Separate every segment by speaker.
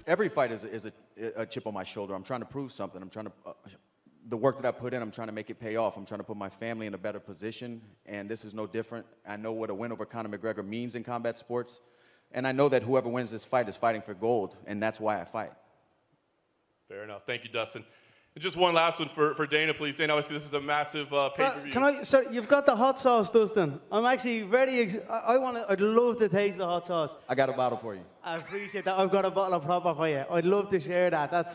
Speaker 1: Every fight is a chip on my shoulder. I'm trying to prove something. I'm trying to, the work that I put in, I'm trying to make it pay off. I'm trying to put my family in a better position, and this is no different. I know what a win over Conor McGregor means in combat sports, and I know that whoever wins this fight is fighting for gold, and that's why I fight.
Speaker 2: Fair enough. Thank you, Dustin. And just one last one for Dana, please. Dana, obviously this is a massive pay-per-view.
Speaker 3: Sir, you've got the hot sauce, Dustin. I'm actually I'd love to taste the hot sauce.
Speaker 1: I got a bottle for you.
Speaker 3: I appreciate that. I've got a bottle of proper for you. I'd love to share that.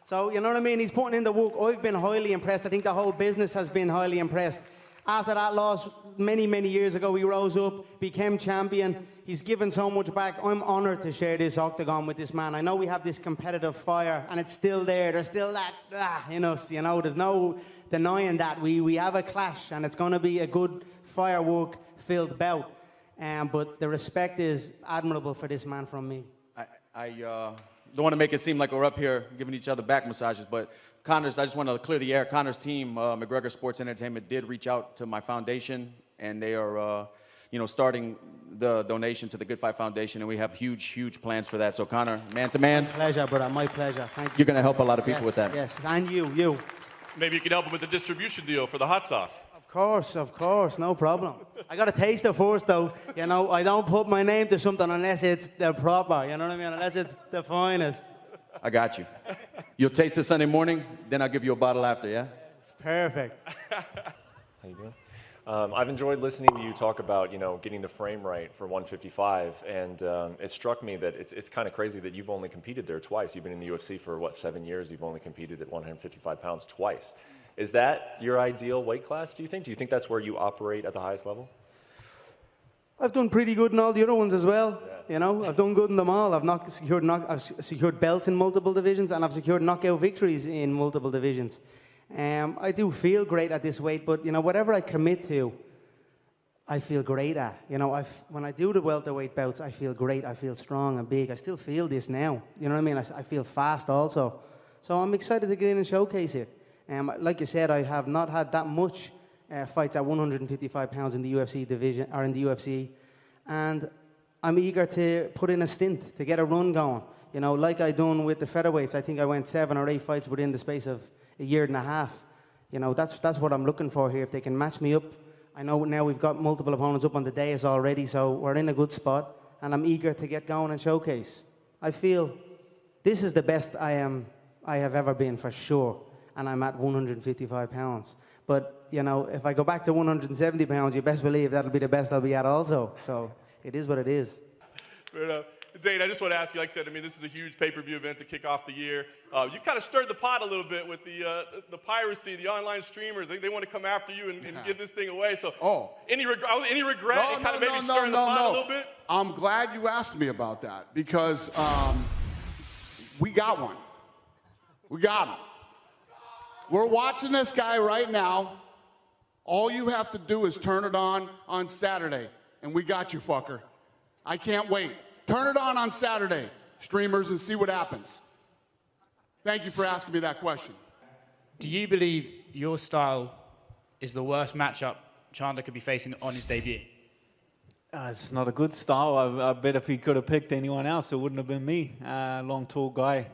Speaker 3: So, you know what I mean? He's putting in the work. I've been highly impressed. I think the whole business has been highly impressed. After that loss, many, many years ago, he rose up, became champion. He's given so much back. I'm honored to share this octagon with this man. I know we have this competitive fire, and it's still there. There's still that in us, you know. There's no denying that. We have a clash, and it's going to be a good firework-filled bout. But the respect is admirable for this man from me.
Speaker 1: I don't want to make it seem like we're up here giving each other back massages, but Conor's, I just want to clear the air. Conor's team, McGregor Sports Entertainment, did reach out to my foundation, and they are, starting the donation to the Good Fight Foundation, and we have huge, huge plans for that. So, Conor, man to man.
Speaker 3: My pleasure, brother. My pleasure. Thank you.
Speaker 1: You're going to help a lot of people with that.
Speaker 3: Yes, and you.
Speaker 2: Maybe you could help him with the distribution deal for the hot sauce.
Speaker 3: Of course, no problem. I got to taste it first, though. You know, I don't put my name to something unless it's the proper, you know what I mean? Unless it's the finest.
Speaker 1: I got you. You'll taste it Sunday morning, then I'll give you a bottle after, yeah?
Speaker 3: It's perfect.
Speaker 4: How you doing? I've enjoyed listening to you talk about, getting the frame right for 155, and it struck me that it's kind of crazy that you've only competed there twice. You've been in the UFC for, 7 years? You've only competed at 155 pounds twice. Is that your ideal weight class, do you think? Do you think that's where you operate at the highest level?
Speaker 3: I've done pretty good in all the other ones as well.
Speaker 4: Yeah.
Speaker 3: You know, I've done good in them all. I've secured belts in multiple divisions, and I've secured knockout victories in multiple divisions. I do feel great at this weight, but whatever I commit to, I feel great at. When I do the welterweight bouts, I feel great. I feel strong and big. I still feel this now. You know what I mean? I feel fast also. So I'm excited to get in and showcase it. Like you said, I have not had that much fights at 155 pounds in the UFC division, or in the UFC, and I'm eager to put in a stint to get a run going. Like I done with the featherweights. I think I went 7 or 8 fights within the space of a year and a half. That's what I'm looking for here. If they can match me up, I know now we've got multiple opponents up on the dais already, so we're in a good spot, and I'm eager to get going and showcase. I feel this is the best I have ever been for sure. And I'm at 155 pounds. But, if I go back to 170 pounds, you best believe that'll be the best I'll be at also. So it is what it is.
Speaker 2: Fair enough. Dane, I just want to ask you, like I said, this is a huge pay-per-view event to kick off the year. You kind of stirred the pot a little bit with the piracy, the online streamers. They want to come after you and give this thing away. So, any regret? It kind of maybe stirring the pot a little bit?
Speaker 5: I'm glad you asked me about that because we got one. We got him. We're watching this guy right now. All you have to do is turn it on Saturday, and we got you, fucker. I can't wait. Turn it on Saturday, streamers, and see what happens. Thank you for asking me that question.
Speaker 6: Do you believe your style is the worst matchup Chandler could be facing on his debut?
Speaker 7: It's not a good style. I bet if he could have picked anyone else, it wouldn't have been me. Long, tall guy.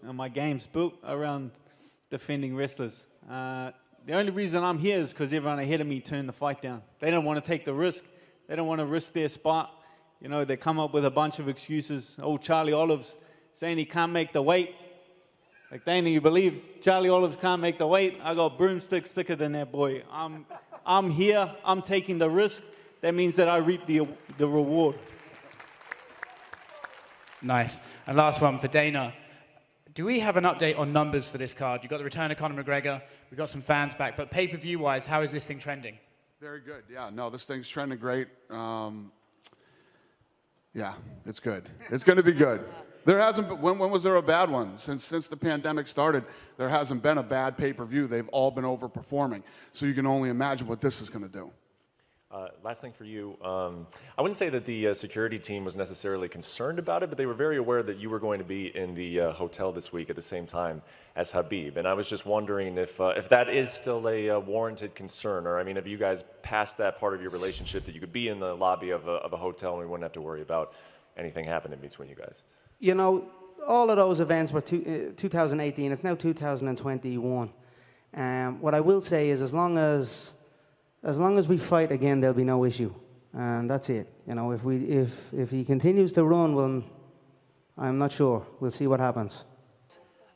Speaker 7: My game's built around defending wrestlers. The only reason I'm here is because everyone ahead of me turned the fight down. They don't want to take the risk. They don't want to risk their spot. They come up with a bunch of excuses. Old Charlie Olives saying he can't make the weight. Like, Dana, you believe Charlie Olives can't make the weight? I got broomsticks thicker than that boy. I'm here. I'm taking the risk. That means that I reap the reward.
Speaker 6: Nice. And last one for Dana. Do we have an update on numbers for this card? You've got the return of Conor McGregor. We've got some fans back. But pay-per-view-wise, how is this thing trending?
Speaker 5: Very good. Yeah, no, this thing's trending great. Yeah, it's good. It's going to be good. There hasn't been, when was there a bad one? Since the pandemic started, there hasn't been a bad pay-per-view. They've all been overperforming. So you can only imagine what this is going to do.
Speaker 4: Last thing for you, I wouldn't say that the security team was necessarily concerned about it, but they were very aware that you were going to be in the hotel this week at the same time as Habib. And I was just wondering if that is still a warranted concern, or have you guys passed that part of your relationship that you could be in the lobby of a hotel and we wouldn't have to worry about anything happening between you guys?
Speaker 3: all of those events were 2018. It's now 2021. What I will say is, as long as we fight again, there'll be no issue, and that's it. You know, if he continues to run, well, I'm not sure. We'll see what happens.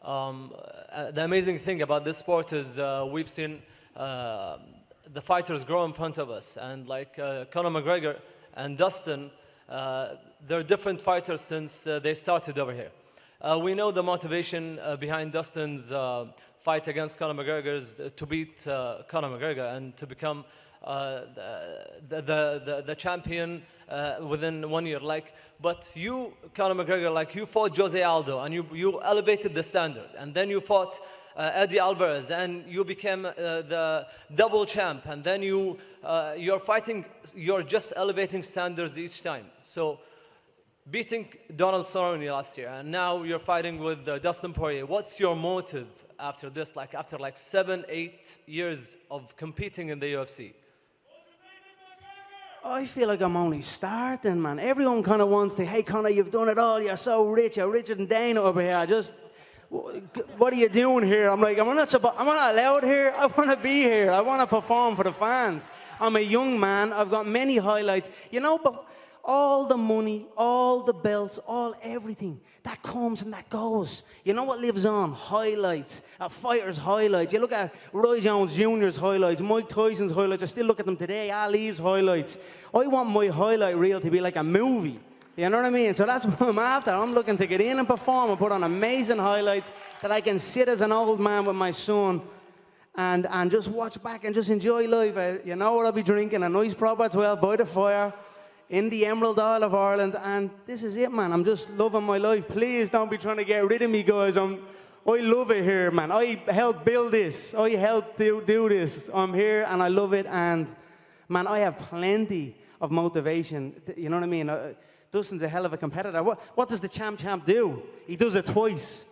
Speaker 8: The amazing thing about this sport is we've seen the fighters grow in front of us, and like Conor McGregor and Dustin, they're different fighters since they started over here. We know the motivation behind Dustin's fight against Conor McGregor is to beat Conor McGregor and to become the champion within 1 year. But you, Conor McGregor, you fought Jose Aldo and you elevated the standard, and then you fought Eddie Alvarez and you became the double champ, and then you're just elevating standards each time. So beating Donald Cerrone last year, and now you're fighting with Dustin Porrier. What's your motive after this, after 7-8 years of competing in the UFC?
Speaker 3: I feel like I'm only starting, man. Everyone kind of wants to, hey, Conor, you've done it all. You're so rich. You're richer than Dana over here. What are you doing here? I'm like, am I not allowed here? I want to be here. I want to perform for the fans. I'm a young man. I've got many highlights. You know, but all the money, all the belts, everything, that comes and that goes. You know what lives on? Highlights, a fighter's highlights. You look at Roy Jones Jr.'s highlights, Mike Tyson's highlights. I still look at them today, Ali's highlights. I want my highlight reel to be like a movie. You know what I mean? So that's what I'm after. I'm looking to get in and perform and put on amazing highlights that I can sit as an old man with my son and just watch back and just enjoy life. You know what I'll be drinking? A nice proper 12 by the fire in the Emerald Isle of Ireland, and this is it, man. I'm just loving my life. Please don't be trying to get rid of me, guys. I love it here, man. I helped build this. I helped do this. I'm here, and I love it, and, man, I have plenty of motivation. You know what I mean? Dustin's a hell of a competitor. What does the champ do? He does it twice.